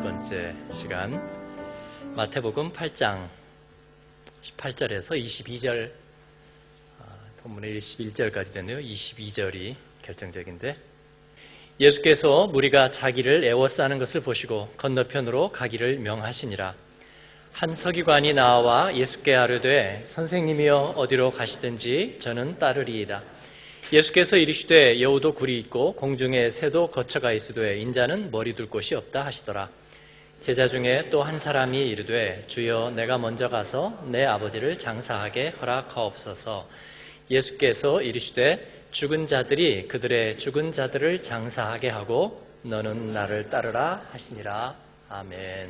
번째 시간 마태복음 8장 18절에서 22절 본문의 21절까지 되네요. 22절이 결정적인데 예수께서 무리가 자기를 애워싸는 것을 보시고 건너편으로 가기를 명하시니라. 한 서기관이 나와 예수께 아뢰되 선생님이여 어디로 가시든지 저는 따르리이다. 예수께서 이르시되 여우도 굴이 있고 공중에 새도 거처가 있으되 인자는 머리 둘 곳이 없다 하시더라. 제자 중에 또 한 사람이 이르되 주여 내가 먼저 가서 내 아버지를 장사하게 허락하옵소서. 예수께서 이르시되 죽은 자들이 그들의 죽은 자들을 장사하게 하고 너는 나를 따르라 하시니라. 아멘.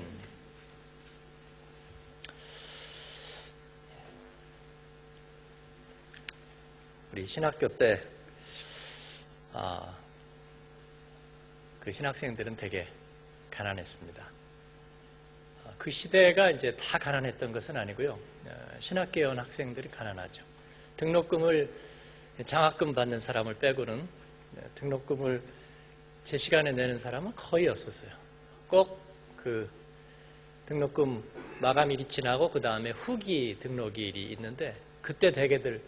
우리 신학교 때 그 신학생들은 되게 가난했습니다. 그 시대가 이제 다 가난했던 것은 아니고요. 신학교에 온 학생들이 가난하죠. 등록금을 장학금 받는 사람을 빼고는 등록금을 제 시간에 내는 사람은 거의 없었어요. 꼭 그 등록금 마감일이 지나고 그 다음에 후기 등록일이 있는데 그때 대개들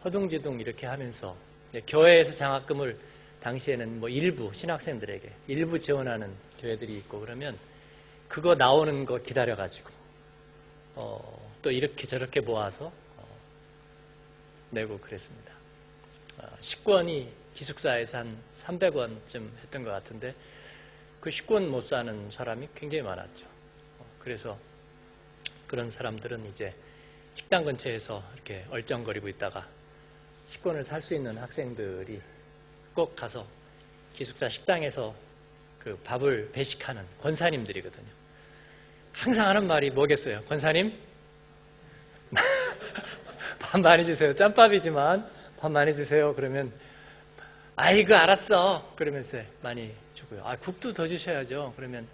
허둥지둥 이렇게 하면서 교회에서 장학금을 당시에는 뭐 일부 신학생들에게 일부 지원하는 교회들이 있고 그러면 그거 나오는 거 기다려가지고 또 이렇게 저렇게 모아서 내고 그랬습니다. 식권이 기숙사에서 한 300원쯤 했던 것 같은데 그 식권 못 사는 사람이 굉장히 많았죠. 그래서 그런 사람들은 이제 식당 근처에서 이렇게 얼쩡거리고 있다가 식권을 살 수 있는 학생들이 꼭 가서 기숙사 식당에서 그 밥을 배식하는 권사님들이거든요. 항상 하는 말이 뭐겠어요? 권사님? 밥 많이 주세요. 짬밥이지만 밥 많이 주세요. 그러면 아이고 알았어. 그러면서 많이 주고요. 국도 더 주셔야죠. 그러면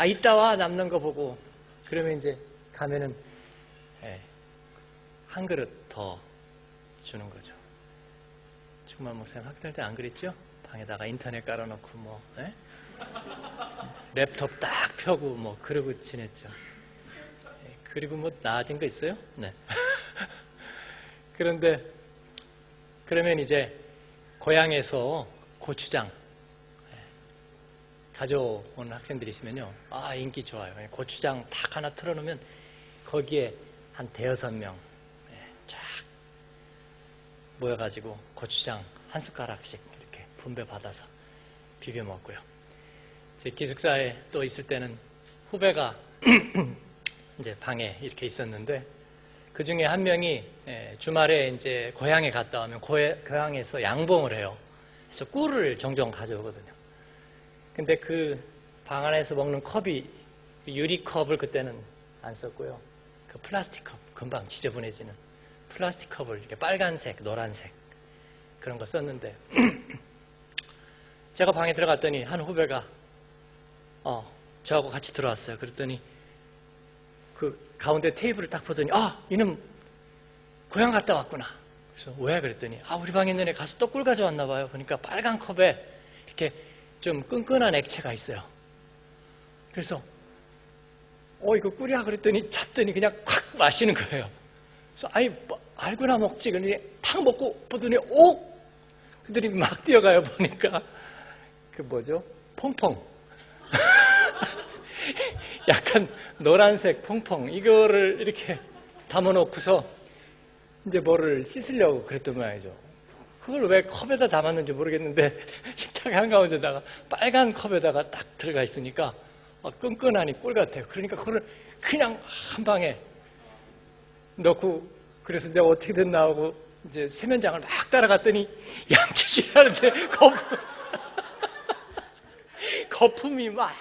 이따 와 남는 거 보고 그러면 이제 가면은 한 그릇 더 주는 거죠. 정말 목사님 학교 때 안 그랬죠? 방에다가 인터넷 깔아놓고 랩톱 딱 펴고 그러고 지냈죠. 그리고 나아진 거 있어요? 네. 그런데 그러면 이제 고향에서 고추장 가져오는 학생들이 있으면요. 인기 좋아요. 고추장 딱 하나 틀어놓으면 거기에 한 대여섯 명 쫙 모여가지고 고추장 한 숟가락씩 이렇게 분배 받아서 비벼 먹고요. 제 기숙사에 또 있을 때는 후배가 이제 방에 이렇게 있었는데 그 중에 한 명이 주말에 이제 고향에 갔다 오면 고향에서 양봉을 해요. 그래서 꿀을 종종 가져오거든요. 근데 그 방 안에서 먹는 컵이 유리컵을 그때는 안 썼고요. 그 플라스틱 컵, 금방 지저분해지는 플라스틱 컵을 이렇게 빨간색, 노란색 그런 거 썼는데 제가 방에 들어갔더니 한 후배가 저하고 같이 들어왔어요. 그랬더니 그 가운데 테이블을 딱 보더니 이놈 고향 갔다 왔구나. 그래서 왜? 그랬더니 우리 방에 있는 애 가서 또 꿀 가져왔나 봐요. 보니까 빨간 컵에 이렇게 좀 끈끈한 액체가 있어요. 그래서 이거 꿀이야 그랬더니 잤더니 그냥 콱 마시는 거예요. 그래서 알고나 먹지. 그러니 탁 먹고 보더니 그들이 막 뛰어가요. 보니까 그 뭐죠? 퐁퐁. 약간 노란색 퐁퐁 이거를 이렇게 담아놓고서 이제 뭐를 씻으려고 그랬던 모양이죠. 그걸 왜 컵에다 담았는지 모르겠는데 식탁 한가운데다가 빨간 컵에다가 딱 들어가 있으니까 끈끈하니 꿀 같아요. 그러니까 그걸 그냥 한 방에 넣고 그래서 내가 어떻게든 나오고 이제 세면장을 막 따라갔더니 양치질하는데 거품이 막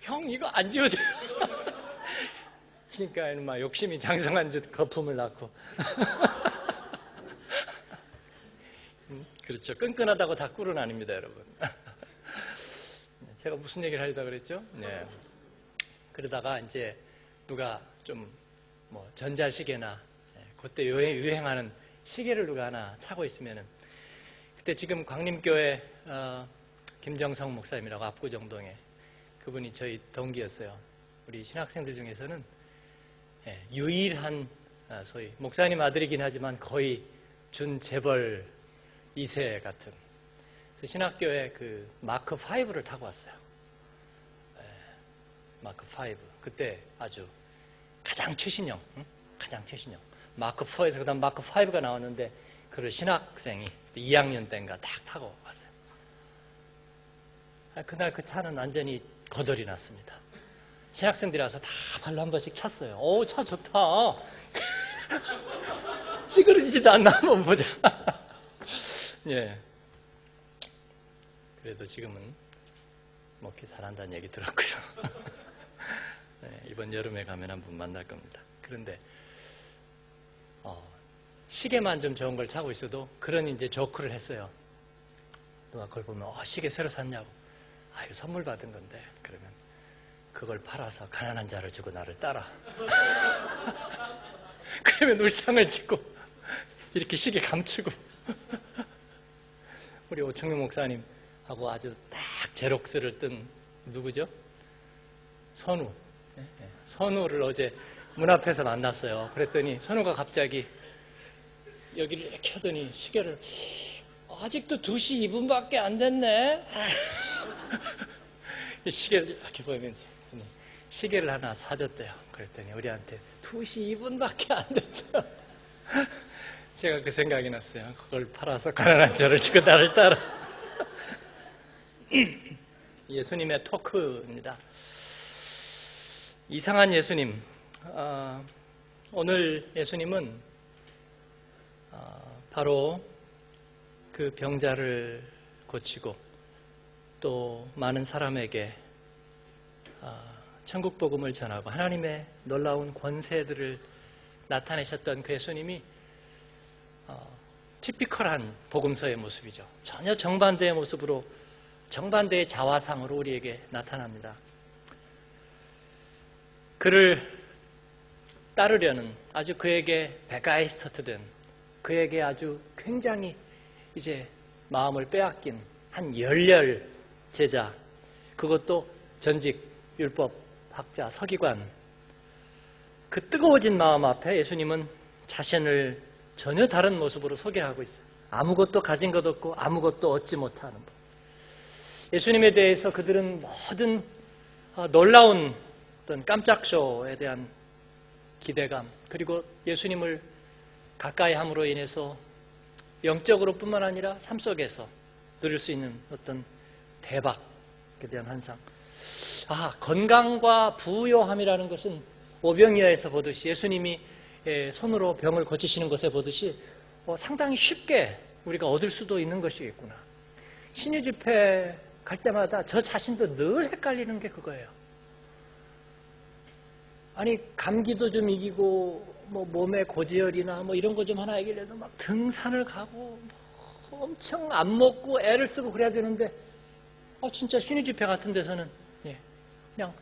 형 이거 안 지워져요. 그러니까 막 욕심이 장성한 듯 거품을 낳고 그렇죠. 끈끈하다고 다 꿀은 아닙니다, 여러분. 제가 무슨 얘기를 하려다 그랬죠? 네. 그러다가 이제 누가 좀 전자시계나 그때 유행하는 시계를 누가 하나 차고 있으면은 그때 지금 광림교회 김정성 목사님이라고 압구정동에, 그분이 저희 동기였어요. 우리 신학생들 중에서는 유일한 소위 목사님 아들이긴 하지만 거의 준재벌 2세 같은, 신학교에 그 마크 5를 타고 왔어요. 마크 5. 그때 아주 가장 최신형, 가장 최신형. 마크 4에서 그다음 마크 5가 나왔는데 그를 신학생이 2학년 때인가 딱 타고 왔어요. 그날 그 차는 완전히 거덜이 났습니다. 신학생들이 와서 다 발로 한 번씩 찼어요. 오, 차 좋다. 찌그러지지도 않나 한번 보자. 예. 그래도 지금은 먹기 잘한다는 얘기 들었고요. 네, 이번 여름에 가면 한번 만날 겁니다. 그런데 시계만 좀 좋은 걸 차고 있어도 그런 이제 조크를 했어요. 누가 그걸 보면 시계 새로 샀냐고. 이거 선물 받은 건데. 그러면 그걸 팔아서 가난한 자를 주고 나를 따라. 그러면 울상을 짓고 이렇게 시계 감추고. 우리 오충룡 목사님하고 아주 딱 제록스를 뜬 누구죠? 선우. 선우를 어제 문 앞에서 만났어요. 그랬더니 선우가 갑자기 여기를 이렇게 하더니 시계를 아직도 2시 2분밖에 안 됐네. 시계를 이렇게 보이면서 시계를 하나 사줬대요. 그랬더니 우리한테 2시 2분밖에 안 됐어요. 제가 그 생각이 났어요. 그걸 팔아서 가난한 자를 주고 나를 따라. 예수님의 토크입니다. 이상한 예수님. 오늘 예수님은 바로 그 병자를 고치고 또 많은 사람에게 천국 복음을 전하고 하나님의 놀라운 권세들을 나타내셨던 그 예수님이 티피컬한 복음서의 모습이죠. 전혀 정반대의 모습으로, 정반대의 자화상으로 우리에게 나타납니다. 그를 따르려는, 아주 그에게 베가이스터트된, 그에게 아주 굉장히 이제 마음을 빼앗긴 한 열렬 제자, 그것도 전직 율법학자 서기관, 그 뜨거워진 마음 앞에 예수님은 자신을 전혀 다른 모습으로 소개하고 있어요. 아무것도 가진 것 없고 아무것도 얻지 못하는 것. 예수님에 대해서 그들은 모든 놀라운 어떤 깜짝 쇼에 대한 기대감, 그리고 예수님을 가까이 함으로 인해서 영적으로 뿐만 아니라 삶 속에서 누릴 수 있는 어떤 대박에 대한 환상. 건강과 부요함이라는 것은 오병이어에서 보듯이, 예수님이 손으로 병을 고치시는 것에 보듯이 상당히 쉽게 우리가 얻을 수도 있는 것이겠구나. 신유 집회 갈 때마다 저 자신도 늘 헷갈리는 게 그거예요. 아니, 감기도 좀 이기고 몸에 고지혈이나 이런 거 좀 하나 이기려도 막 등산을 가고 엄청 안 먹고 애를 쓰고 그래야 되는데 진짜 신유 집회 같은 데서는 그냥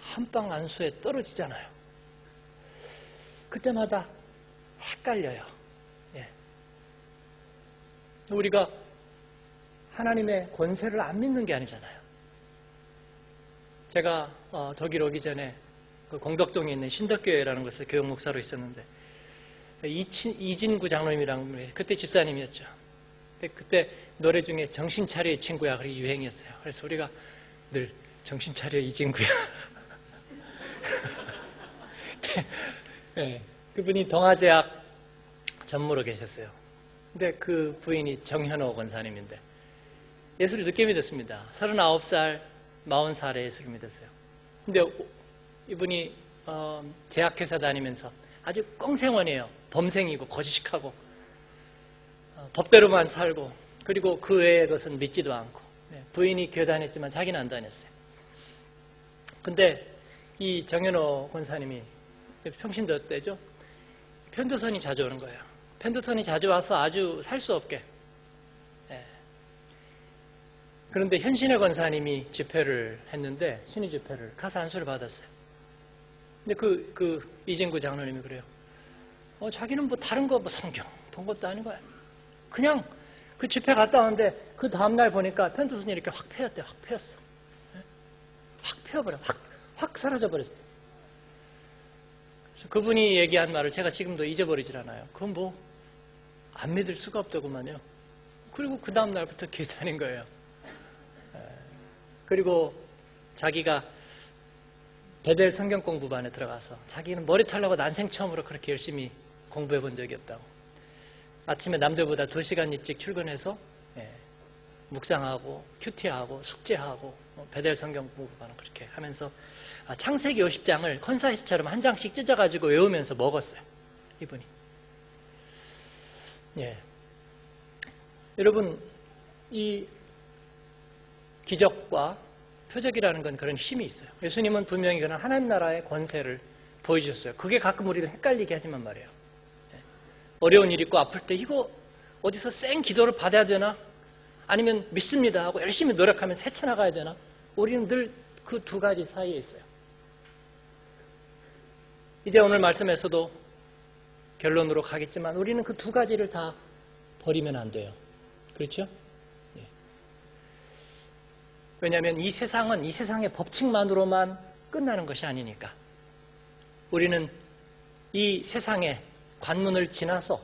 한방 안수에 떨어지잖아요. 그때마다 헷갈려요. 우리가 하나님의 권세를 안 믿는 게 아니잖아요. 제가 독일 오기 전에 그 공덕동에 있는 신덕교회라는 곳에서 교육 목사로 있었는데, 이진구 장로님이랑 그때 집사님이었죠. 그때 노래 중에 정신 차려 이 친구야, 그게 유행이었어요. 그래서 우리가 늘 정신 차려 이진구야. 그분이 동아제약 전무로 계셨어요. 근데 그 부인이 정현호 권사님인데 예수를 늦게 믿었습니다. 39살, 40살에 예수를 믿었어요. 근데 이분이 제약회사 다니면서 아주 꽁생원이에요. 범생이고 거짓하고 법대로만 살고, 그리고 그 외의 것은 믿지도 않고. 부인이 교회 다녔지만 자기는 안 다녔어요. 근데 이 정현호 권사님이 평신도 때죠. 편도선이 자주 오는 거예요. 편도선이 자주 와서 아주 살 수 없게. 그런데 현신의 권사님이 집회를 했는데, 신의 집회를 가서 안수를 받았어요. 근데 그 이진구 장로님이 그래요. 자기는 다른 거 성경 본 것도 아닌 거야. 그냥 그 집회 갔다 왔는데 그 다음날 보니까 편두순이 이렇게 확 패였대. 확 패였어. 확 패여버려. 확 사라져버렸어요. 그래서 그분이 얘기한 말을 제가 지금도 잊어버리질 않아요. 그건 뭐 안 믿을 수가 없더구만요. 그리고 그 다음날부터 교회 다닌 거예요. 그리고 자기가 베델 성경 공부반에 들어가서 자기는 머리 털라고 난생 처음으로 그렇게 열심히 공부해 본 적이 없다고. 아침에 남들보다 2시간 일찍 출근해서 묵상하고 큐티하고 숙제하고 베델 성경 공부반을 그렇게 하면서 창세기 50장을 컨사이스처럼 한 장씩 찢어가지고 외우면서 먹었어요. 이분이. 여러분, 이 기적과 표적이라는 건 그런 힘이 있어요. 예수님은 분명히 그런 하나님 나라의 권세를 보여주셨어요. 그게 가끔 우리를 헷갈리게 하지만 말이에요. 어려운 일 있고 아플 때 이거 어디서 쌩 기도를 받아야 되나? 아니면 믿습니다 하고 열심히 노력하면 헤쳐나가야 되나? 우리는 늘 그 두 가지 사이에 있어요. 이제 오늘 말씀에서도 결론으로 가겠지만 우리는 그 두 가지를 다 버리면 안 돼요. 그렇죠? 왜냐하면 이 세상은 이 세상의 법칙만으로만 끝나는 것이 아니니까. 우리는 이 세상의 관문을 지나서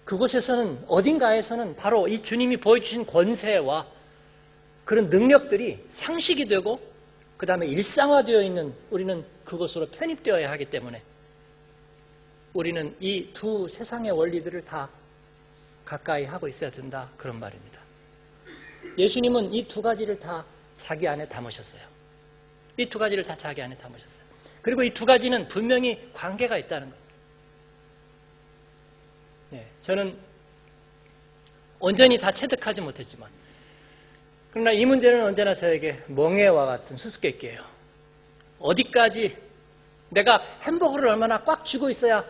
그곳에서는 어딘가에서는 바로 이 주님이 보여주신 권세와 그런 능력들이 상식이 되고 그 다음에 일상화되어 있는 우리는 그것으로 편입되어야 하기 때문에 우리는 이 두 세상의 원리들을 다 가까이 하고 있어야 된다. 그런 말입니다. 예수님은 이 두 가지를 다 자기 안에 담으셨어요. 이 두 가지를 다 자기 안에 담으셨어요. 그리고 이 두 가지는 분명히 관계가 있다는 겁니다. 저는 온전히 다 체득하지 못했지만 그러나 이 문제는 언제나 저에게 멍해와 같은 수수께끼예요. 어디까지 내가 햄버거를 얼마나 꽉 쥐고 있어야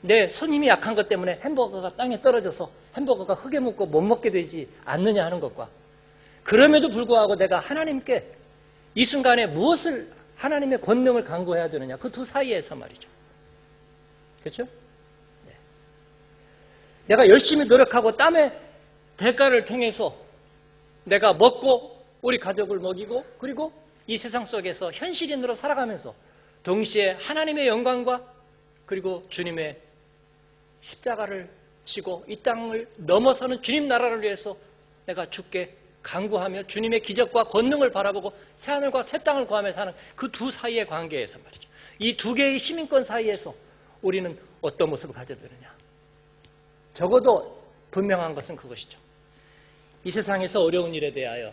내 손 힘이 약한 것 때문에 햄버거가 땅에 떨어져서 햄버거가 흙에 묻고 못 먹게 되지 않느냐 하는 것과 그럼에도 불구하고 내가 하나님께 이 순간에 무엇을 하나님의 권능을 간구해야 되느냐 그 두 사이에서 말이죠. 그렇죠? 내가 열심히 노력하고 땀의 대가를 통해서 내가 먹고 우리 가족을 먹이고 그리고 이 세상 속에서 현실인으로 살아가면서 동시에 하나님의 영광과 그리고 주님의 십자가를 지고 이 땅을 넘어서는 주님 나라를 위해서 내가 주께 간구하며 주님의 기적과 권능을 바라보고 새하늘과 새 땅을 구하며 사는 그 두 사이의 관계에서 말이죠. 이 두 개의 시민권 사이에서 우리는 어떤 모습을 가져야 되느냐. 적어도 분명한 것은 그것이죠. 이 세상에서 어려운 일에 대하여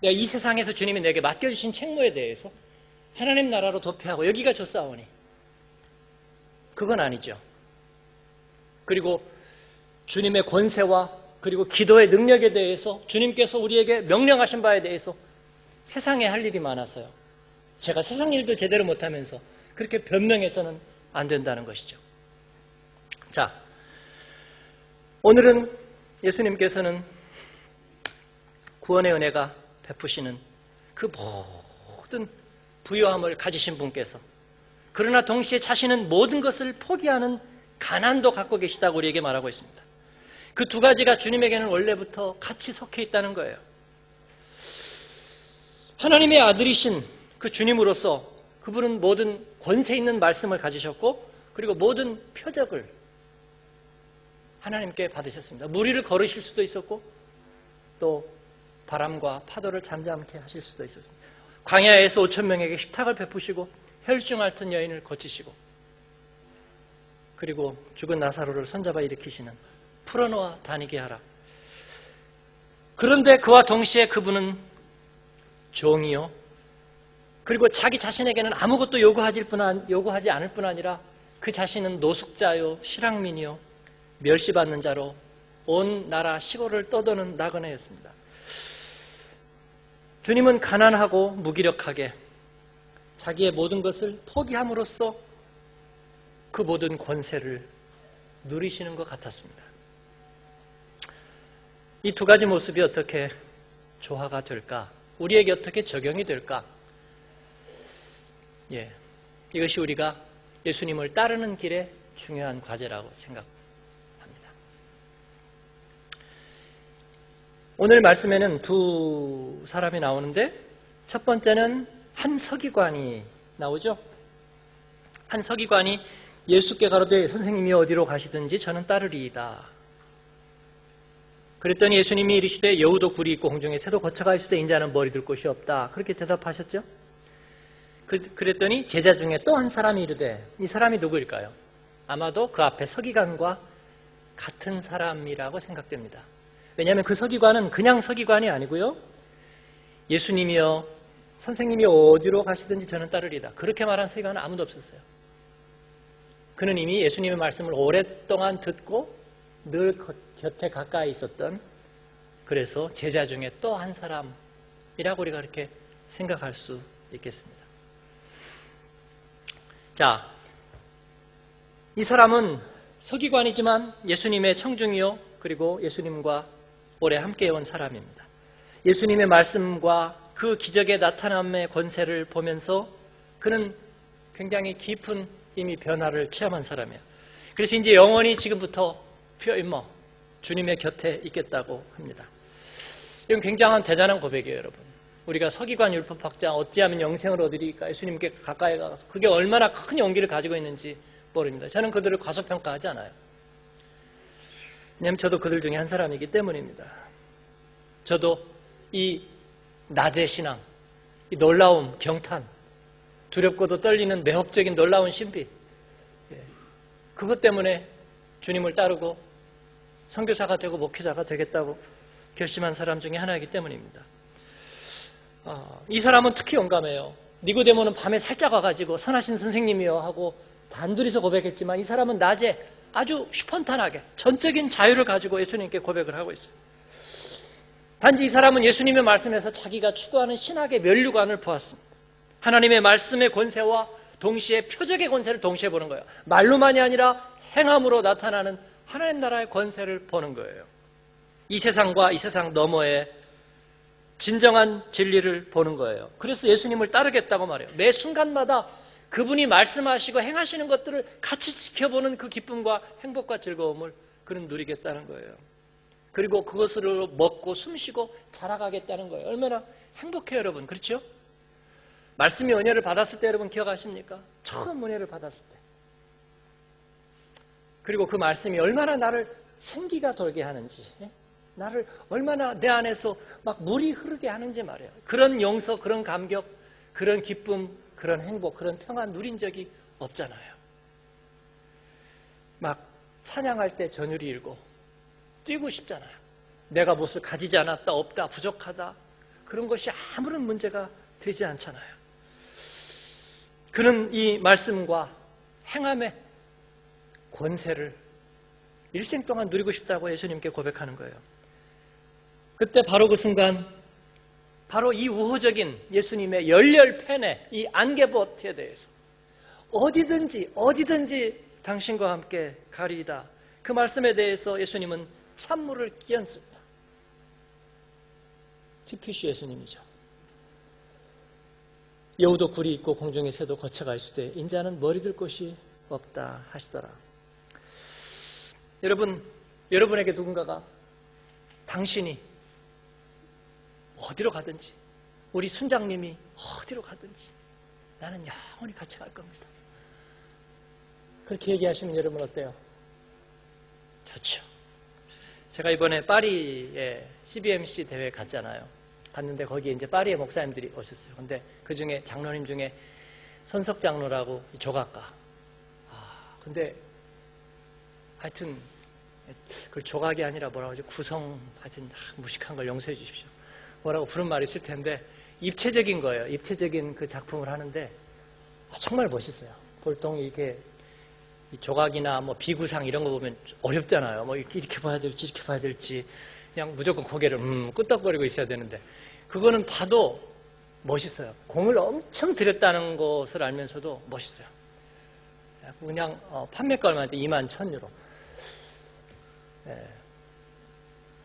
내가 이 세상에서 주님이 내게 맡겨주신 책무에 대해서 하나님 나라로 도피하고 여기가 좋사오니 그건 아니죠. 그리고 주님의 권세와 그리고 기도의 능력에 대해서 주님께서 우리에게 명령하신 바에 대해서 세상에 할 일이 많아서요. 제가 세상 일도 제대로 못하면서 그렇게 변명해서는 안 된다는 것이죠. 자, 오늘은 예수님께서는 구원의 은혜가 베푸시는 그 모든 부요함을 가지신 분께서 그러나 동시에 자신은 모든 것을 포기하는 가난도 갖고 계시다고 우리에게 말하고 있습니다. 그 두 가지가 주님에게는 원래부터 같이 속해 있다는 거예요. 하나님의 아들이신 그 주님으로서 그분은 모든 권세 있는 말씀을 가지셨고 그리고 모든 표적을 하나님께 받으셨습니다. 물 위를 걸으실 수도 있었고 또 바람과 파도를 잠잠케 하실 수도 있었습니다. 광야에서 5,000명에게 식탁을 베푸시고 혈중 앓던 여인을 고치시고 그리고 죽은 나사로를 손잡아 일으키시는 풀어놓아 다니게 하라. 그런데 그와 동시에 그분은 종이요. 그리고 자기 자신에게는 아무것도 요구하지 않을 뿐 아니라 그 자신은 노숙자요, 실향민이요, 멸시받는 자로 온 나라 시골을 떠도는 나그네였습니다. 주님은 가난하고 무기력하게 자기의 모든 것을 포기함으로써 그 모든 권세를 누리시는 것 같았습니다. 이 두 가지 모습이 어떻게 조화가 될까? 우리에게 어떻게 적용이 될까? 이것이 우리가 예수님을 따르는 길의 중요한 과제라고 생각합니다. 오늘 말씀에는 두 사람이 나오는데 첫 번째는 한 서기관이 나오죠. 한 서기관이 예수께 가로되 선생님이 어디로 가시든지 저는 따르리이다. 그랬더니 예수님이 이르시되 여우도 굴이 있고 공중에 새도 거쳐가 있을 때 인자는 머리 둘 곳이 없다. 그렇게 대답하셨죠. 그랬더니 제자 중에 또 한 사람이 이르되 이 사람이 누구일까요? 아마도 그 앞에 서기관과 같은 사람이라고 생각됩니다. 왜냐하면 그 서기관은 그냥 서기관이 아니고요. 예수님이여 선생님이 어디로 가시든지 저는 따르리다. 그렇게 말한 서기관은 아무도 없었어요. 그는 이미 예수님의 말씀을 오랫동안 듣고 늘 곁에 가까이 있었던, 그래서 제자 중에 또 한 사람이라고 우리가 그렇게 생각할 수 있겠습니다. 자, 이 사람은 서기관이지만 예수님의 청중이요, 그리고 예수님과 오래 함께 온 사람입니다. 예수님의 말씀과 그 기적의 나타남의 권세를 보면서 그는 굉장히 깊은 이미 변화를 체험한 사람이에요. 그래서 이제 영원히 지금부터 퓨어임머 주님의 곁에 있겠다고 합니다. 이건 굉장한 대단한 고백이에요, 여러분. 우리가 서기관 율법학자 어찌하면 영생을 얻으리까 예수님께 가까이 가서 그게 얼마나 큰 용기를 가지고 있는지 모릅니다. 저는 그들을 과소평가하지 않아요. 왜냐하면 저도 그들 중에 한 사람이기 때문입니다. 저도 이 낮의 신앙, 이 놀라움, 경탄, 두렵고도 떨리는 매혹적인 놀라운 신비, 그것 때문에 주님을 따르고 선교사가 되고 목회자가 되겠다고 결심한 사람 중에 하나이기 때문입니다. 이 사람은 특히 용감해요. 니고데모는 밤에 살짝 와가지고 선하신 선생님이여 하고 단둘이서 고백했지만 이 사람은 낮에 아주 스폰탄하게 전적인 자유를 가지고 예수님께 고백을 하고 있어요. 단지 이 사람은 예수님의 말씀에서 자기가 추구하는 신학의 면류관을 보았습니다. 하나님의 말씀의 권세와 동시에 표적의 권세를 동시에 보는 거예요. 말로만이 아니라 행함으로 나타나는 하나님 나라의 권세를 보는 거예요. 이 세상과 이 세상 너머의 진정한 진리를 보는 거예요. 그래서 예수님을 따르겠다고 말해요. 매 순간마다 그분이 말씀하시고 행하시는 것들을 같이 지켜보는 그 기쁨과 행복과 즐거움을 그는 누리겠다는 거예요. 그리고 그것으로 먹고 숨쉬고 자라가겠다는 거예요. 얼마나 행복해요, 여러분. 그렇죠? 말씀이 은혜를 받았을 때 여러분 기억하십니까? 처음 은혜를 받았을 때. 그리고 그 말씀이 얼마나 나를 생기가 돌게 하는지, 나를 얼마나 내 안에서 막 물이 흐르게 하는지 말이에요. 그런 용서, 그런 감격, 그런 기쁨, 그런 행복, 그런 평안 누린 적이 없잖아요. 막 찬양할 때 전율이 일고 뛰고 싶잖아요. 내가 무엇을 가지지 않았다, 없다, 부족하다, 그런 것이 아무런 문제가 되지 않잖아요. 그는 이 말씀과 행함의 권세를 일생 동안 누리고 싶다고 예수님께 고백하는 거예요. 그때 바로 그 순간, 바로 이 우호적인 예수님의 열렬팬의 이 안개봇에 대해서 어디든지 당신과 함께 가리이다. 그 말씀에 대해서 예수님은 찬물을 끼얹습니다. 티피시 예수님이죠. 여우도 굴이 있고 공중에 새도 거쳐가 있을 때 인자는 머리 들 곳이 없다 하시더라. 여러분에게 누군가가 당신이 어디로 가든지, 우리 순장님이 어디로 가든지 나는 영원히 같이 갈 겁니다. 그렇게 얘기하시면 여러분 어때요? 좋죠. 제가 이번에 파리에 CBMC 대회 갔잖아요. 갔는데 거기에 이제 파리의 목사님들이 오셨어요. 근데 그 중에 장로님 중에 선석 장로라고 조각가. 근데 하여튼 그 조각이 아니라 뭐라고 하죠? 구성, 하여튼 무식한 걸 용서해 주십시오. 뭐라고 부른 말이 있을 텐데 입체적인 거예요. 입체적인 그 작품을 하는데 정말 멋있어요. 보통 이렇게 조각이나 뭐 비구상 이런 거 보면 어렵잖아요. 뭐 이렇게 봐야 될지 이렇게 봐야 될지 그냥 무조건 고개를 끄덕거리고 있어야 되는데 그거는 봐도 멋있어요. 공을 엄청 들였다는 것을 알면서도 멋있어요. 그냥 판매가 얼마인데 21,000유로.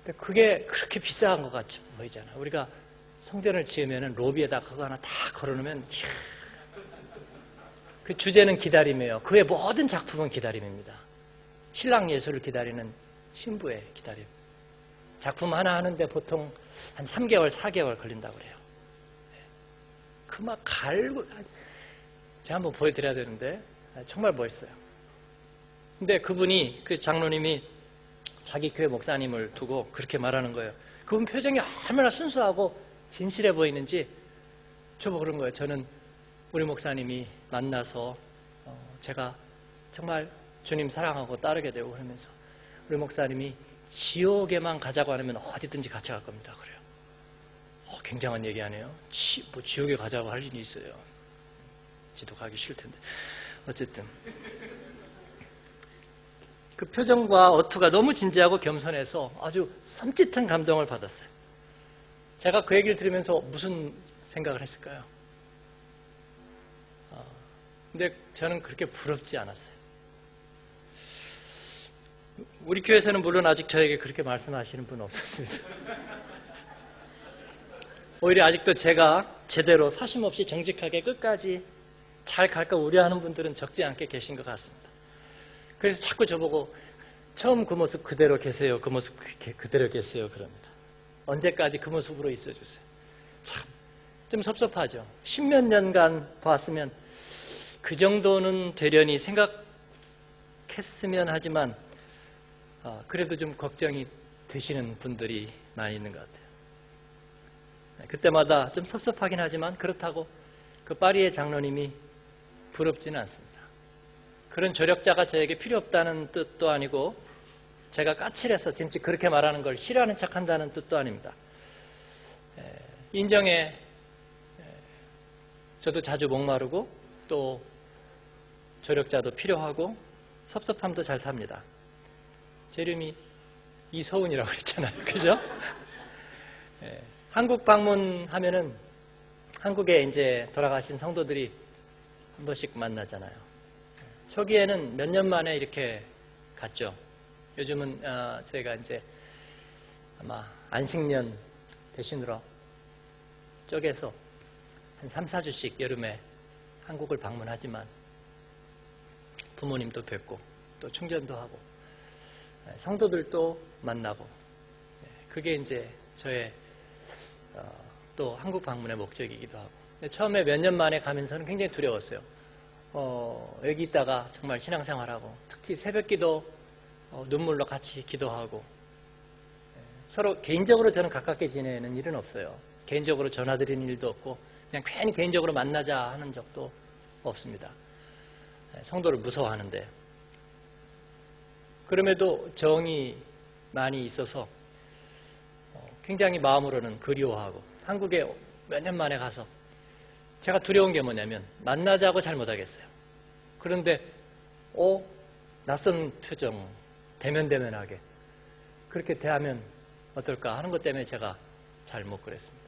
근데 그게 그렇게 비싼 것 같죠 보이잖아요. 우리가 성전을 지으면 로비에다 그거 하나 다 걸어놓으면 그 주제는 기다림이에요. 그의 모든 작품은 기다림입니다. 신랑 예수를 기다리는 신부의 기다림. 작품 하나 하는데 보통 한 3개월, 4개월 걸린다고 그래요. 그 막 갈고, 제가 한번 보여드려야 되는데 정말 멋있어요. 근데 그분이, 그 장로님이 자기 교회 목사님을 두고 그렇게 말하는 거예요. 그분 표정이 얼마나 순수하고 진실해 보이는지 저보고 그런 거예요. 저는 우리 목사님이 만나서 제가 정말 주님 사랑하고 따르게 되고 그러면서 우리 목사님이 지옥에만 가자고 하면 어디든지 같이 갈 겁니다. 그래요. 굉장한 얘기 하네요. 뭐 지옥에 가자고 할 일이 있어요. 지도 가기 싫을 텐데. 어쨌든 그 표정과 어투가 너무 진지하고 겸손해서 아주 섬찟한 감동을 받았어요. 제가 그 얘기를 들으면서 무슨 생각을 했을까요? 근데 저는 그렇게 부럽지 않았어요. 우리 교회에서는 물론 아직 저에게 그렇게 말씀하시는 분은 없었습니다. 오히려 아직도 제가 제대로 사심 없이 정직하게 끝까지 잘 갈까 우려하는 분들은 적지 않게 계신 것 같습니다. 그래서 자꾸 저보고 처음 그 모습 그대로 계세요. 그 모습 그대로 계세요. 그럽니다. 언제까지 그 모습으로 있어주세요. 참, 좀 섭섭하죠. 10몇 년간 봤으면 그 정도는 되려니 생각했으면 하지만 그래도 좀 걱정이 되시는 분들이 많이 있는 것 같아요. 그때마다 좀 섭섭하긴 하지만 그렇다고 그 파리의 장로님이 부럽지는 않습니다. 그런 조력자가 저에게 필요 없다는 뜻도 아니고 제가 까칠해서 진짜 그렇게 말하는 걸 싫어하는 척한다는 뜻도 아닙니다. 인정에 저도 자주 목마르고 또 조력자도 필요하고 섭섭함도 잘 삽니다. 제 이름이 이서훈이라고 그랬잖아요. 그죠? 한국 방문하면은 한국에 이제 돌아가신 성도들이 한 번씩 만나잖아요. 초기에는 몇 년 만에 이렇게 갔죠. 요즘은 저희가 이제 아마 안식년 대신으로 쪼개서 한 3, 4주씩 여름에 한국을 방문하지만 부모님도 뵙고 또 충전도 하고 성도들도 만나고 그게 이제 저의 또 한국 방문의 목적이기도 하고 처음에 몇 년 만에 가면서는 굉장히 두려웠어요. 여기 있다가 정말 신앙생활하고 특히 새벽기도 눈물로 같이 기도하고 서로 개인적으로 저는 가깝게 지내는 일은 없어요. 개인적으로 전화드리는 일도 없고 그냥 괜히 개인적으로 만나자 하는 적도 없습니다. 성도를 무서워하는데 그럼에도 정이 많이 있어서 굉장히 마음으로는 그리워하고 한국에 몇 년 만에 가서 제가 두려운 게 뭐냐면 만나자고 잘 못하겠어요. 그런데 낯선 표정 대면대면하게 그렇게 대하면 어떨까 하는 것 때문에 제가 잘 못 그랬습니다.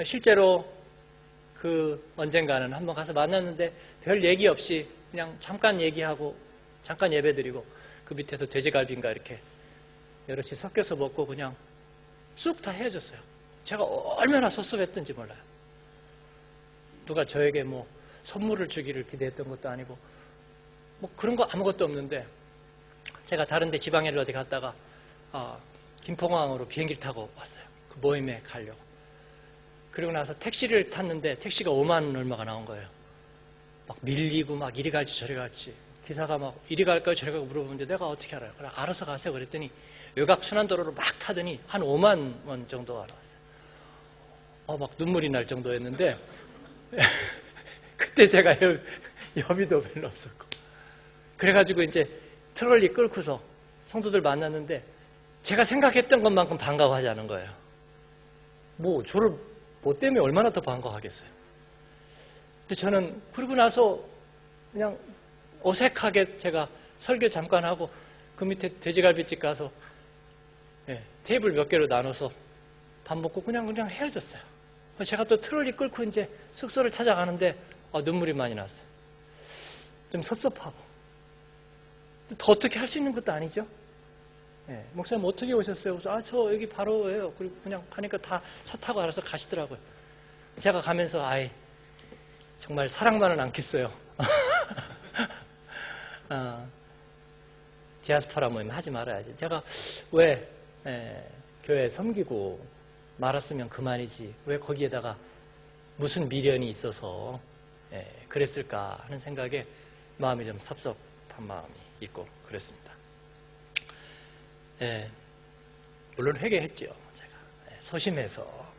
실제로 그 언젠가는 한번 가서 만났는데 별 얘기 없이 그냥 잠깐 얘기하고 잠깐 예배드리고 그 밑에서 돼지갈비인가 이렇게 여럿이 섞여서 먹고 그냥 쑥 다 헤어졌어요. 제가 얼마나 섭섭했던지 몰라요. 누가 저에게 뭐 선물을 주기를 기대했던 것도 아니고 뭐 그런 거 아무것도 없는데 제가 다른 데 지방에 어디 갔다가 김포공항으로 비행기를 타고 왔어요. 그 모임에 가려고. 그리고 나서 택시를 탔는데 택시가 5만 얼마가 나온 거예요. 막 밀리고 막 이리 갈지 저리 갈지 기사가 막 이리 갈까요 저리 갈까요 물어보는데 내가 어떻게 알아요? 그래 알아서 가세요 그랬더니 외곽 순환도로로 막 타더니 한 5만 원 정도 알아왔어요. 막 눈물이 날 정도였는데 그때 제가 여비도 별로 없었고 그래가지고 이제 트롤리 끌고서 성도들 만났는데 제가 생각했던 것만큼 반가워하지 않은 거예요. 뭐 저를 뭐 때문에 얼마나 더 반가워하겠어요. 근데 저는 그러고 나서 그냥 어색하게 제가 설교 잠깐 하고 그 밑에 돼지갈비집 가서 테이블 몇 개로 나눠서 밥 먹고 그냥 헤어졌어요. 제가 또 트롤리 끌고 이제 숙소를 찾아가는데 눈물이 많이 났어요. 좀 섭섭하고 더 어떻게 할 수 있는 것도 아니죠. 목사님 어떻게 오셨어요? 그래서 저 여기 바로예요. 그리고 그냥 가니까 다 차 타고 알아서 가시더라고요. 제가 가면서 정말 사랑만은 않겠어요. 디아스포라 모임 하지 말아야지. 제가 왜 교회 섬기고 말았으면 그만이지. 왜 거기에다가 무슨 미련이 있어서 그랬을까 하는 생각에 마음이 좀 섭섭한 마음이 있고 그랬습니다. 물론 회개했죠. 제가 소심해서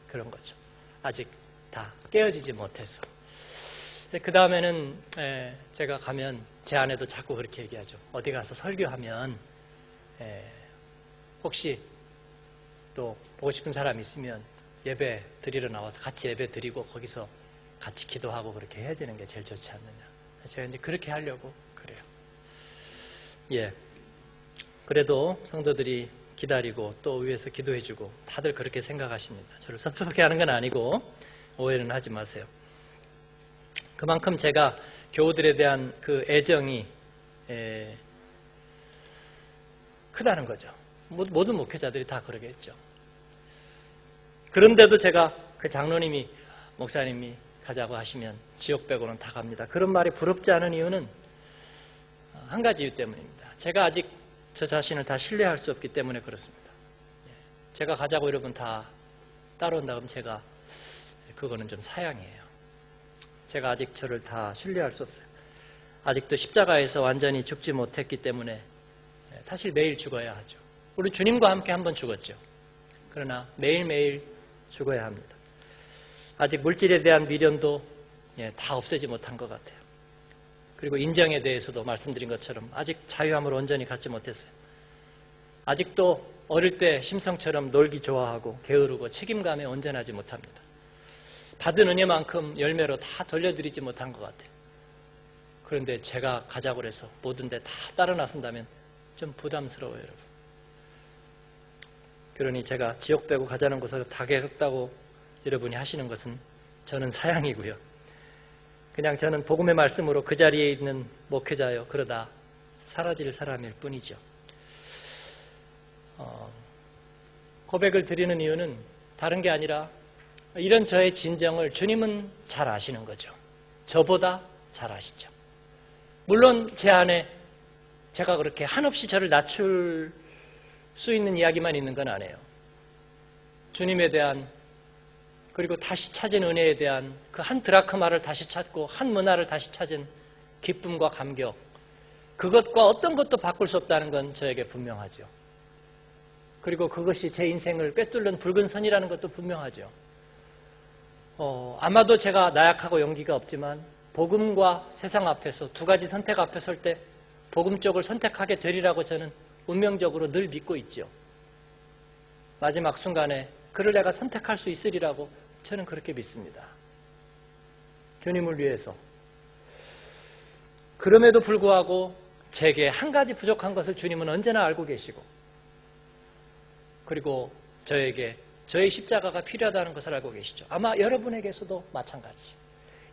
그런 거죠. 아직 다 깨어지지 못해서. 그 다음에는 제가 가면 제 아내도 자꾸 그렇게 얘기하죠. 어디 가서 설교하면 혹시 또 보고 싶은 사람 있으면 예배 드리러 나와서 같이 예배 드리고 거기서 같이 기도하고 그렇게 헤어지는 게 제일 좋지 않느냐. 제가 이제 그렇게 하려고 그래요. 그래도 성도들이 기다리고 또 위에서 기도해주고 다들 그렇게 생각하십니다. 저를 섭섭하게 하는 건 아니고 오해는 하지 마세요. 그만큼 제가 교우들에 대한 그 애정이 크다는 거죠. 모든 목회자들이 다 그러겠죠. 그런데도 제가 그 장로님이 목사님이 가자고 하시면 지옥 빼고는 다 갑니다. 그런 말이 부럽지 않은 이유는 한 가지 이유 때문입니다. 제가 아직 저 자신을 다 신뢰할 수 없기 때문에 그렇습니다. 제가 가자고 여러분 다 따라온다 그러면 제가 그거는 좀 사양이에요. 제가 아직 저를 다 신뢰할 수 없어요. 아직도 십자가에서 완전히 죽지 못했기 때문에 사실 매일 죽어야 하죠. 우리 주님과 함께 한번 죽었죠. 그러나 매일매일 죽어야 합니다. 아직 물질에 대한 미련도 다 없애지 못한 것 같아요. 그리고 인정에 대해서도 말씀드린 것처럼 아직 자유함을 온전히 갖지 못했어요. 아직도 어릴 때 심성처럼 놀기 좋아하고 게으르고 책임감에 온전하지 못합니다. 받은 은혜만큼 열매로 다 돌려드리지 못한 것 같아요. 그런데 제가 가자고 해서 모든 데 다 따라 나선다면 좀 부담스러워요, 여러분. 그러니 제가 지옥 빼고 가자는 것을 다 계획했다고 여러분이 하시는 것은 저는 사양이고요. 그냥 저는 복음의 말씀으로 그 자리에 있는 목회자요. 그러다 사라질 사람일 뿐이죠. 고백을 드리는 이유는 다른 게 아니라 이런 저의 진정을 주님은 잘 아시는 거죠. 저보다 잘 아시죠. 물론 제 안에 제가 그렇게 한없이 저를 낮출 수 있는 이야기만 있는 건 아니에요. 주님에 대한 그리고 다시 찾은 은혜에 대한 그 한 드라크마를 다시 찾고 한 문화를 다시 찾은 기쁨과 감격, 그것과 어떤 것도 바꿀 수 없다는 건 저에게 분명하죠. 그리고 그것이 제 인생을 꿰뚫는 붉은 선이라는 것도 분명하죠. 아마도 제가 나약하고 용기가 없지만 복음과 세상 앞에서 두 가지 선택 앞에 설 때 복음 쪽을 선택하게 되리라고 저는 운명적으로 늘 믿고 있죠. 마지막 순간에 그를 내가 선택할 수 있으리라고 저는 그렇게 믿습니다. 주님을 위해서. 그럼에도 불구하고 제게 한 가지 부족한 것을 주님은 언제나 알고 계시고 그리고 저에게 저의 십자가가 필요하다는 것을 알고 계시죠. 아마 여러분에게서도 마찬가지.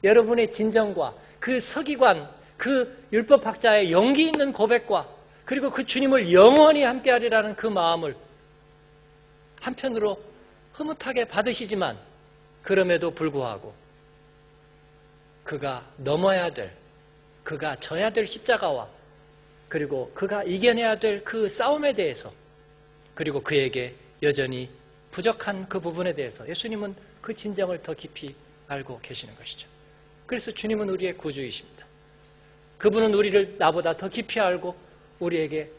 여러분의 진정과 그 서기관, 그 율법학자의 용기 있는 고백과 그리고 그 주님을 영원히 함께하리라는 그 마음을 한편으로 흐뭇하게 받으시지만 그럼에도 불구하고 그가 넘어야 될, 그가 져야 될 십자가와 그리고 그가 이겨내야 될 그 싸움에 대해서 그리고 그에게 여전히 부족한 그 부분에 대해서 예수님은 그 진정을 더 깊이 알고 계시는 것이죠. 그래서 주님은 우리의 구주이십니다. 그분은 우리를 나보다 더 깊이 알고 우리에게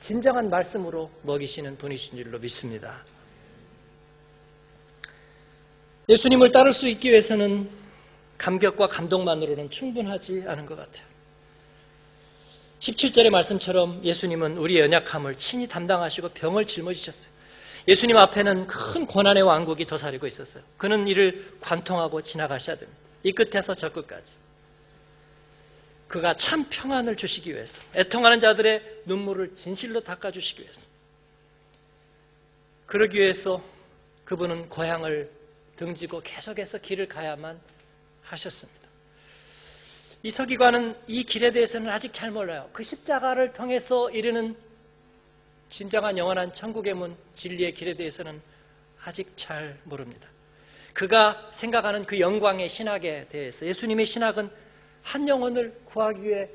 진정한 말씀으로 먹이시는 분이신 줄로 믿습니다. 예수님을 따를 수 있기 위해서는 감격과 감동만으로는 충분하지 않은 것 같아요. 17절의 말씀처럼 예수님은 우리의 연약함을 친히 담당하시고 병을 짊어지셨어요. 예수님 앞에는 큰 고난의 왕국이 도사리고 있었어요. 그는 이를 관통하고 지나가셔야 됩니다. 이 끝에서 저 끝까지. 그가 참 평안을 주시기 위해서, 애통하는 자들의 눈물을 진실로 닦아주시기 위해서, 그러기 위해서 그분은 고향을 등지고 계속해서 길을 가야만 하셨습니다. 이 서기관은 이 길에 대해서는 아직 잘 몰라요. 그 십자가를 통해서 이르는 진정한 영원한 천국의 문, 진리의 길에 대해서는 아직 잘 모릅니다. 그가 생각하는 그 영광의 신학에 대해서 예수님의 신학은 한 영혼을 구하기 위해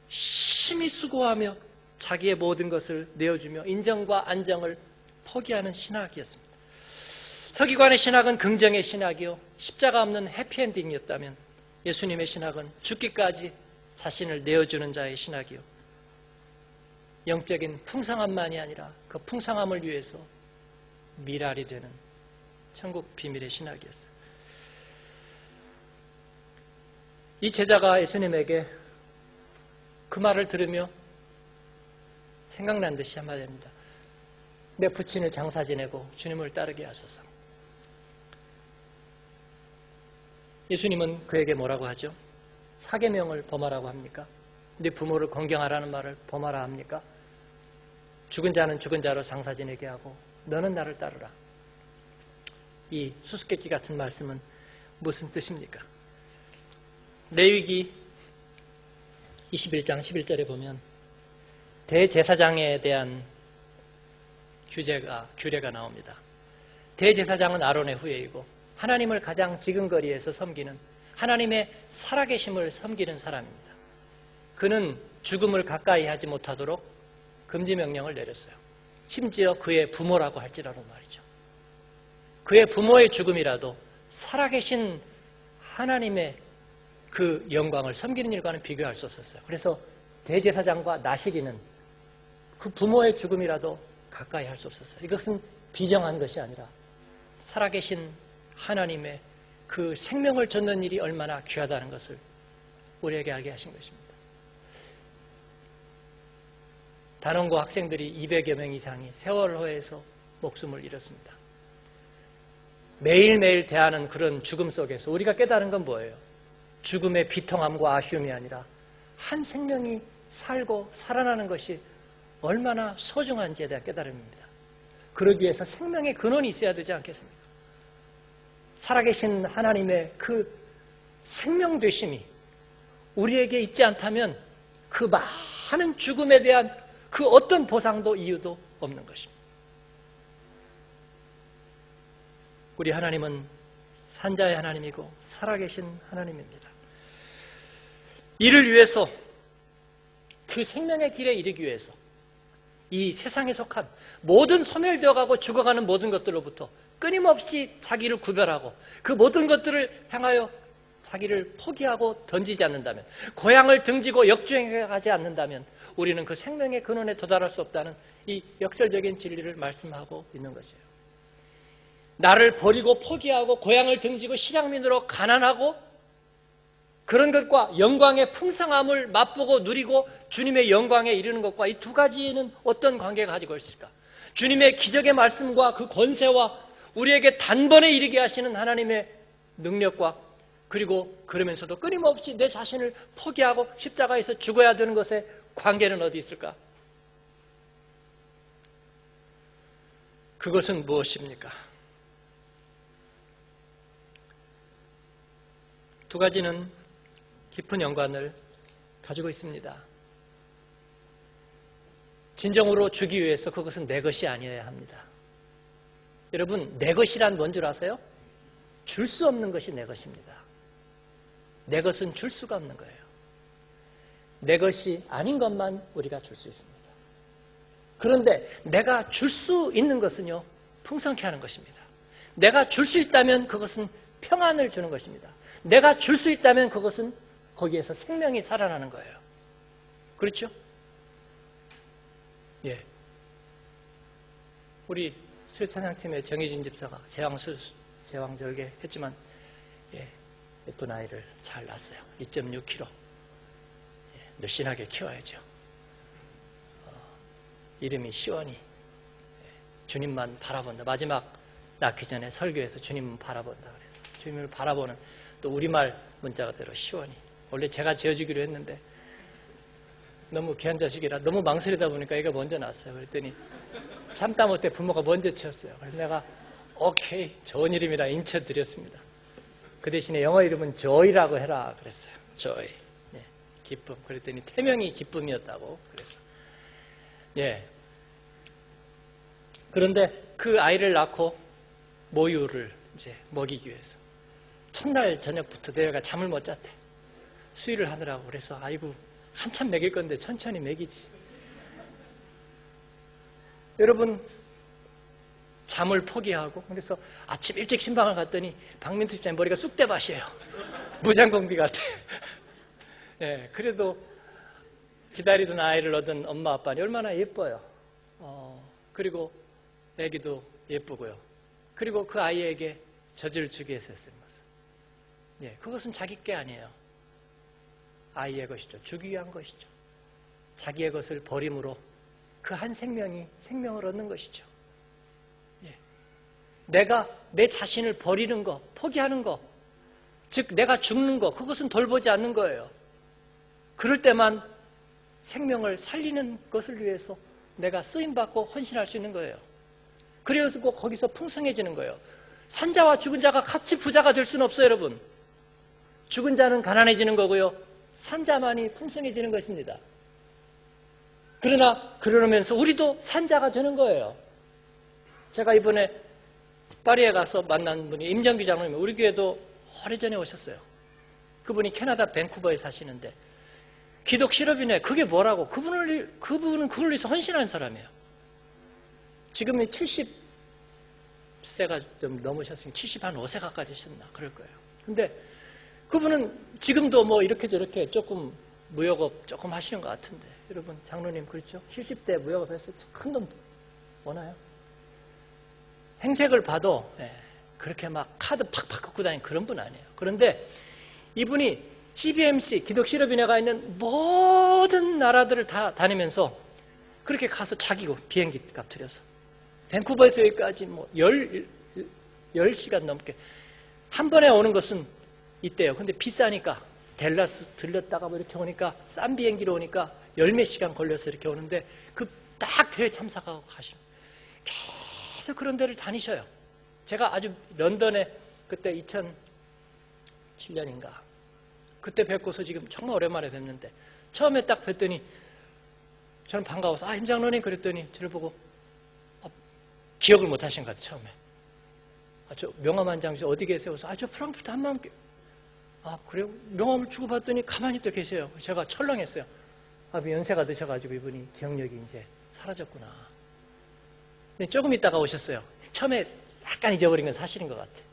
심히 수고하며 자기의 모든 것을 내어주며 인정과 안정을 포기하는 신학이었습니다. 서기관의 신학은 긍정의 신학이요, 십자가 없는 해피엔딩이었다면 예수님의 신학은 죽기까지 자신을 내어주는 자의 신학이요, 영적인 풍성함만이 아니라 그 풍성함을 위해서 미랄이 되는 천국 비밀의 신학이었어요. 이 제자가 예수님에게 그 말을 들으며 생각난 듯이 한마디 합니다. 내 부친을 장사 지내고 주님을 따르게 하소서. 예수님은 그에게 뭐라고 하죠? 사계명을 범하라고 합니까? 네 부모를 공경하라는 말을 범하라 합니까? 죽은 자는 죽은 자로 장사 지내게 하고 너는 나를 따르라. 이 수수께끼 같은 말씀은 무슨 뜻입니까? 레위기 21장 11절에 보면 대제사장에 대한 규례가 나옵니다. 대제사장은 아론의 후예이고 하나님을 가장 지근거리에서 섬기는, 하나님의 살아계심을 섬기는 사람입니다. 그는 죽음을 가까이 하지 못하도록 금지명령을 내렸어요. 심지어 그의 부모라고 할지라도 말이죠. 그의 부모의 죽음이라도 살아계신 하나님의 그 영광을 섬기는 일과는 비교할 수 없었어요. 그래서 대제사장과 나시리는 그 부모의 죽음이라도 가까이 할 수 없었어요. 이것은 비정한 것이 아니라 살아계신 하나님의 그 생명을 줬는 일이 얼마나 귀하다는 것을 우리에게 알게 하신 것입니다. 단원고 학생들이 200여 명 이상이 세월호에서 목숨을 잃었습니다. 매일매일 대하는 그런 죽음 속에서 우리가 깨달은 건 뭐예요? 죽음의 비통함과 아쉬움이 아니라 한 생명이 살고 살아나는 것이 얼마나 소중한지에 대한 깨달음입니다. 그러기 위해서 생명의 근원이 있어야 되지 않겠습니까? 살아계신 하나님의 그 생명 되심이 우리에게 있지 않다면 그 많은 죽음에 대한 그 어떤 보상도 이유도 없는 것입니다. 우리 하나님은 산자의 하나님이고 살아계신 하나님입니다. 이를 위해서, 그 생명의 길에 이르기 위해서 이 세상에 속한 모든 소멸되어가고 죽어가는 모든 것들로부터 끊임없이 자기를 구별하고 그 모든 것들을 향하여 자기를 포기하고 던지지 않는다면, 고향을 등지고 역주행해가지 않는다면 우리는 그 생명의 근원에 도달할 수 없다는 이 역설적인 진리를 말씀하고 있는 것이에요. 나를 버리고 포기하고 고향을 등지고 실향민으로 가난하고 그런 것과 영광의 풍성함을 맛보고 누리고 주님의 영광에 이르는 것과 이 두 가지는 어떤 관계가 가지고 있을까? 주님의 기적의 말씀과 그 권세와 우리에게 단번에 이르게 하시는 하나님의 능력과, 그리고 그러면서도 끊임없이 내 자신을 포기하고 십자가에서 죽어야 되는 것의 관계는 어디 있을까? 그것은 무엇입니까? 두 가지는 깊은 연관을 가지고 있습니다. 진정으로 주기 위해서 그것은 내 것이 아니어야 합니다. 여러분, 내 것이란 뭔 줄 아세요? 줄 수 없는 것이 내 것입니다. 내 것은 줄 수가 없는 거예요. 내 것이 아닌 것만 우리가 줄 수 있습니다. 그런데 내가 줄 수 있는 것은요, 풍성케 하는 것입니다. 내가 줄 수 있다면 그것은 평안을 주는 것입니다. 내가 줄 수 있다면 그것은 거기에서 생명이 살아나는 거예요. 그렇죠? 예. 우리 수요찬양팀의 정혜진 집사가 제왕절개 했지만, 예, 예쁜 아이를 잘 낳았어요. 2.6kg. 예, 늘씬하게 키워야죠. 이름이 시원이. 예, 주님만 바라본다. 마지막 낳기 전에 설교에서 주님만 바라본다 그래서 주님을 바라보는, 또 우리말 문자 그대로 시원이. 원래 제가 지어주기로 했는데 너무 귀한 자식이라 너무 망설이다 보니까 얘가 먼저 낳았어요. 그랬더니 참다 못해 부모가 먼저 지었어요. 그래서 내가 오케이, 좋은 이름이라 인쳐드렸습니다. 그 대신에 영어 이름은 조이라고 해라 그랬어요. 조이. 예, 기쁨. 그랬더니 태명이 기쁨이었다고 그랬어요. 예. 그런데 그 아이를 낳고 모유를 이제 먹이기 위해서 첫날 저녁부터 내가 잠을 못 잤대. 수유를 하느라고. 그래서 아이고, 한참 먹일 건데 천천히 먹이지. 여러분 잠을 포기하고 그래서 아침 일찍 신방을 갔더니 박민수 집사님 머리가 쑥대밭이에요. 무장공비 같아. 예, 그래도 기다리던 아이를 얻은 엄마 아빠는 얼마나 예뻐요. 그리고 애기도 예쁘고요. 그리고 그 아이에게 젖을 주기 위해서 했습니다. 예, 그것은 자기 게 아니에요. 아이의 것이죠. 주기 위한 것이죠. 자기의 것을 버림으로 그 한 생명이 생명을 얻는 것이죠. 예. 내가 내 자신을 버리는 거, 포기하는 거, 즉 내가 죽는 거, 그것은 돌보지 않는 거예요. 그럴 때만 생명을 살리는 것을 위해서 내가 쓰임받고 헌신할 수 있는 거예요. 그래서 꼭 거기서 풍성해지는 거예요. 산자와 죽은 자가 같이 부자가 될 수는 없어요, 여러분. 죽은 자는 가난해지는 거고요. 산자만이 풍성해지는 것입니다. 그러나 그러면서 우리도 산자가 되는 거예요. 제가 이번에 파리에 가서 만난 분이 임정규 장로님, 우리 교회도 오래전에 오셨어요. 그분이 캐나다 밴쿠버에 사시는데 기독 실업이네. 그게 뭐라고? 그분은 그걸로 위해서 헌신하는 사람이에요. 지금이 70세가 좀 넘으셨으면 75세 가까이 되셨나 그럴 거예요. 근데 그분은 지금도 뭐 이렇게 저렇게 조금 무역업 조금 하시는 것 같은데 여러분 장로님 그렇죠? 70대 무역업 해서 큰 돈 오나요? 행색을 봐도 그렇게 막 카드 팍팍 갖고 다니는 그런 분 아니에요. 그런데 이분이 GBMC 기독 실업인회가 있는 모든 나라들을 다 다니면서 그렇게 가서 자기 비행기 값 들여서 밴쿠버에서 여기까지 뭐 10시간 넘게 한 번에 오는 것은 있대요. 근데 비싸니까 댈러스 들렸다가 뭐 이렇게 오니까 싼 비행기로 오니까 10몇 시간 걸려서 이렇게 오는데 그 딱 대회 참석하고 가시는 계속 그런 데를 다니셔요. 제가 아주 런던에 그때 2007년인가 그때 뵙고서 지금 정말 오랜만에 뵙는데 처음에 딱 뵀더니 저는 반가워서 임 장로님 그랬더니 저를 보고 기억을 못 하신 것 같아요. 처음에. 저 명함 장 어디 계세요? 그래서 저 프랑크푸르트 한마음교회. 그래요? 명함을 주고 봤더니 가만히 또 계세요. 제가 철렁했어요. 연세가 드셔가지고 이분이 기억력이 이제 사라졌구나. 근데 조금 있다가 오셨어요. 처음에 약간 잊어버린 건 사실인 것 같아요.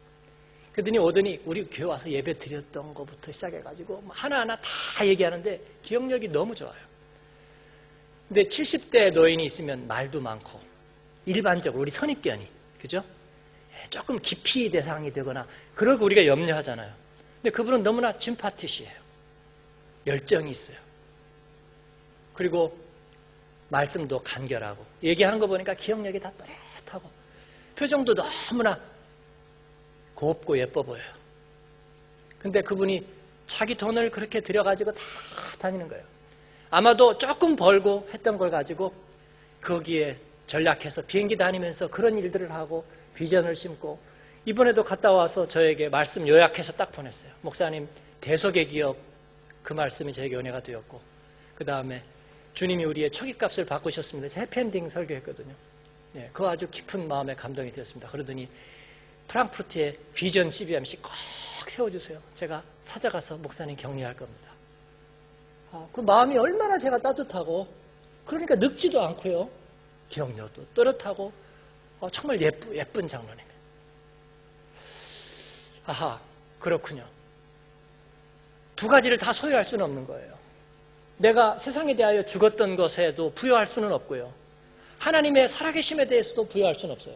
그러더니 오더니 우리 교회 와서 예배 드렸던 것부터 시작해가지고 하나하나 다 얘기하는데 기억력이 너무 좋아요. 근데 70대 노인이 있으면 말도 많고 일반적으로 우리 선입견이 그죠? 조금 깊이 대상이 되거나 그러고 우리가 염려하잖아요. 근데 그분은 너무나 줌파티시예요. 열정이 있어요. 그리고 말씀도 간결하고 얘기하는 거 보니까 기억력이 다 또렷하고 표정도 너무나 곱고 예뻐 보여요. 근데 그분이 자기 돈을 그렇게 들여가지고 다 다니는 거예요. 아마도 조금 벌고 했던 걸 가지고 거기에 전략해서 비행기 다니면서 그런 일들을 하고 비전을 심고 이번에도 갔다 와서 저에게 말씀 요약해서 딱 보냈어요. 목사님 대속의 기업 그 말씀이 저에게 은혜가 되었고 그 다음에 주님이 우리의 초기값을 바꾸셨습니다. 제가 해피엔딩 설교했거든요. 그거 아주 깊은 마음에 감동이 되었습니다. 그러더니 프랑크푸르트에 비전 CBMC 꼭 세워주세요. 제가 찾아가서 목사님 격려할 겁니다. 그 마음이 얼마나 제가 따뜻하고 그러니까 늙지도 않고요. 기억력도 또렷하고 정말 예쁜 장로님. 그렇군요. 두 가지를 다 소유할 수는 없는 거예요. 내가 세상에 대하여 죽었던 것에도 부여할 수는 없고요. 하나님의 살아계심에 대해서도 부여할 수는 없어요.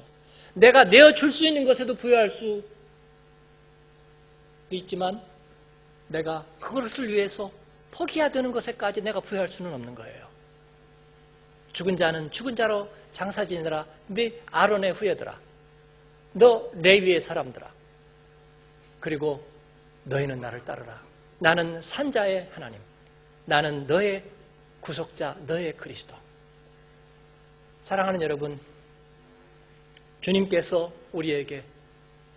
내가 내어줄 수 있는 것에도 부여할 수 있지만 내가 그것을 위해서 포기해야 되는 것에까지 내가 부여할 수는 없는 거예요. 죽은 자는 죽은 자로 장사 지내라. 네 아론의 후예들아. 너 레위의 사람들아. 그리고 너희는 나를 따르라. 나는 산자의 하나님. 나는 너의 구속자, 너의 그리스도. 사랑하는 여러분, 주님께서 우리에게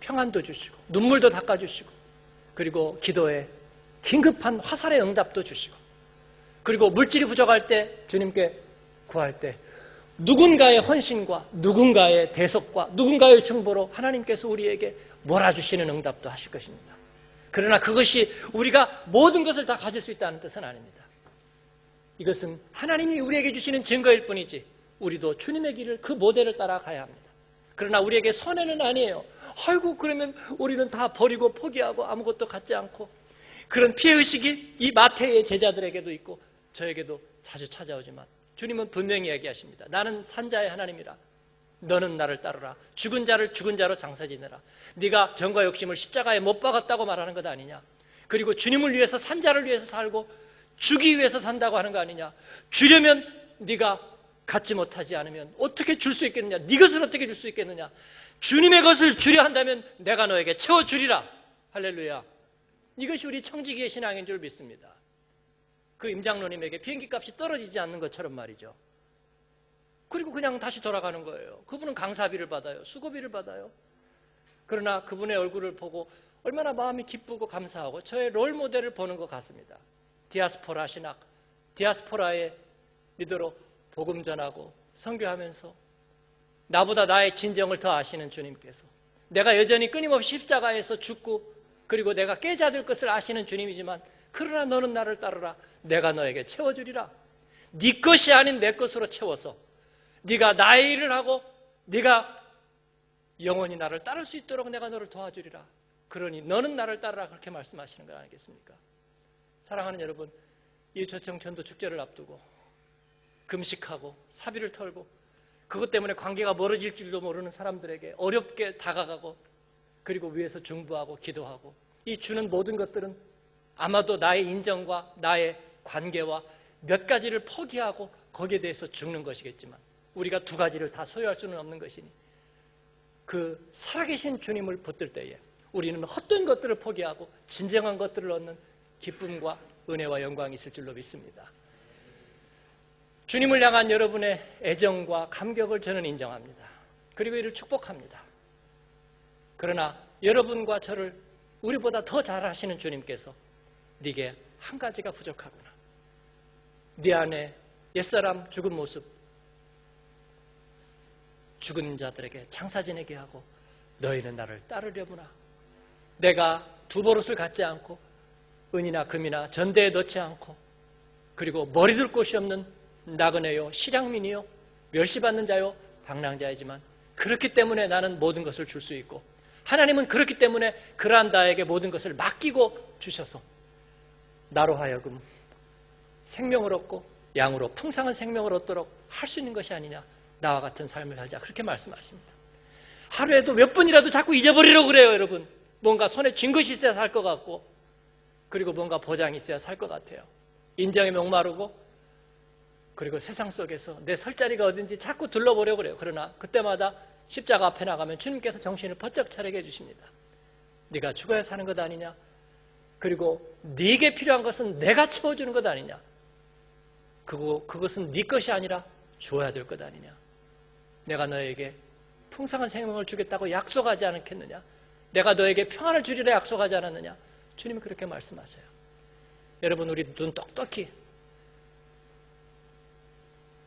평안도 주시고 눈물도 닦아주시고 그리고 기도에 긴급한 화살의 응답도 주시고 그리고 물질이 부족할 때 주님께 구할 때 누군가의 헌신과 누군가의 대속과 누군가의 중보로 하나님께서 우리에게 몰아주시는 응답도 하실 것입니다. 그러나 그것이 우리가 모든 것을 다 가질 수 있다는 뜻은 아닙니다. 이것은 하나님이 우리에게 주시는 증거일 뿐이지 우리도 주님의 길을 그 모델을 따라가야 합니다. 그러나 우리에게 손해는 아니에요. 아이고 그러면 우리는 다 버리고 포기하고 아무것도 갖지 않고 그런 피해의식이 이 마태의 제자들에게도 있고 저에게도 자주 찾아오지만 주님은 분명히 얘기하십니다. 나는 산자의 하나님이라. 너는 나를 따르라. 죽은 자를 죽은 자로 장사지내라. 네가 정과 욕심을 십자가에 못 박았다고 말하는 것 아니냐. 그리고 주님을 위해서 산자를 위해서 살고 주기 위해서 산다고 하는 거 아니냐. 주려면 네가 갖지 못하지 않으면 어떻게 줄 수 있겠느냐. 네 것을 어떻게 줄 수 있겠느냐. 주님의 것을 주려 한다면 내가 너에게 채워주리라. 할렐루야. 이것이 우리 청지기의 신앙인 줄 믿습니다. 그 임장로님에게 비행기 값이 떨어지지 않는 것처럼 말이죠. 그리고 그냥 다시 돌아가는 거예요. 그분은 강사비를 받아요. 수고비를 받아요. 그러나 그분의 얼굴을 보고 얼마나 마음이 기쁘고 감사하고 저의 롤 모델을 보는 것 같습니다. 디아스포라 신학, 디아스포라의 리더로 복음 전하고 선교하면서 나보다 나의 진정을 더 아시는 주님께서 내가 여전히 끊임없이 십자가에서 죽고 그리고 내가 깨져들 것을 아시는 주님이지만 그러나 너는 나를 따르라. 내가 너에게 채워주리라. 네 것이 아닌 내 것으로 채워서 네가 나의 일을 하고 네가 영원히 나를 따를 수 있도록 내가 너를 도와주리라. 그러니 너는 나를 따르라. 그렇게 말씀하시는 거 아니겠습니까? 사랑하는 여러분, 이 조청 전도 축제를 앞두고 금식하고 사비를 털고 그것 때문에 관계가 멀어질 줄도 모르는 사람들에게 어렵게 다가가고 그리고 위에서 중보하고 기도하고 이 주는 모든 것들은 아마도 나의 인정과 나의 관계와 몇 가지를 포기하고 거기에 대해서 죽는 것이겠지만 우리가 두 가지를 다 소유할 수는 없는 것이니 그 살아계신 주님을 붙들 때에 우리는 헛된 것들을 포기하고 진정한 것들을 얻는 기쁨과 은혜와 영광이 있을 줄로 믿습니다. 주님을 향한 여러분의 애정과 감격을 저는 인정합니다. 그리고 이를 축복합니다. 그러나 여러분과 저를 우리보다 더 잘하시는 주님께서 네게 한 가지가 부족하구나. 네 안에 옛사람 죽은 모습, 죽은 자들에게 장사 지내게 하고 너희는 나를 따르려구나. 내가 두 버릇을 갖지 않고 은이나 금이나 전대에 넣지 않고 그리고 머리둘 곳이 없는 나그네요 실향민이요 멸시받는 자요 방랑자이지만 그렇기 때문에 나는 모든 것을 줄 수 있고 하나님은 그렇기 때문에 그러한 나에게 모든 것을 맡기고 주셔서 나로 하여금 생명을 얻고 양으로 풍성한 생명을 얻도록 할 수 있는 것이 아니냐. 나와 같은 삶을 살자. 그렇게 말씀하십니다. 하루에도 몇 번이라도 자꾸 잊어버리려고 그래요. 여러분. 뭔가 손에 쥔 것이 있어야 살 것 같고 그리고 뭔가 보장이 있어야 살 것 같아요. 인정에 목마르고 그리고 세상 속에서 내 설 자리가 어딘지 자꾸 둘러보려고 그래요. 그러나 그때마다 십자가 앞에 나가면 주님께서 정신을 번쩍 차리게 해주십니다. 네가 죽어야 사는 것 아니냐. 그리고 네게 필요한 것은 내가 채워주는 것 아니냐. 그것은 네 것이 아니라 주어야 될 것 아니냐. 내가 너에게 풍성한 생명을 주겠다고 약속하지 않겠느냐. 내가 너에게 평안을 주리라 약속하지 않았느냐. 주님이 그렇게 말씀하세요. 여러분 우리 눈 똑똑히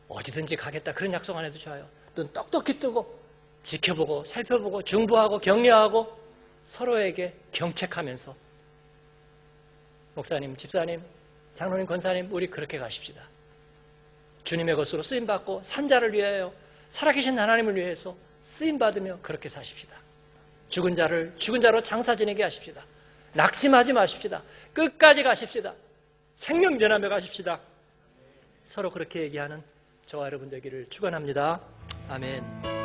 어디든지 가겠다 그런 약속 안 해도 좋아요. 눈 똑똑히 뜨고 지켜보고 살펴보고 중보하고 격려하고 서로에게 경책하면서 목사님, 집사님, 장로님, 권사님 우리 그렇게 가십시다. 주님의 것으로 쓰임받고 산자를 위하여 살아계신 하나님을 위해서 쓰임받으며 그렇게 사십시다. 죽은 자를 죽은 자로 장사 지내게 하십시다. 낙심하지 마십시다. 끝까지 가십시다. 생명 전하며 가십시다. 서로 그렇게 얘기하는 저와 여러분 되기를 축원합니다. 아멘.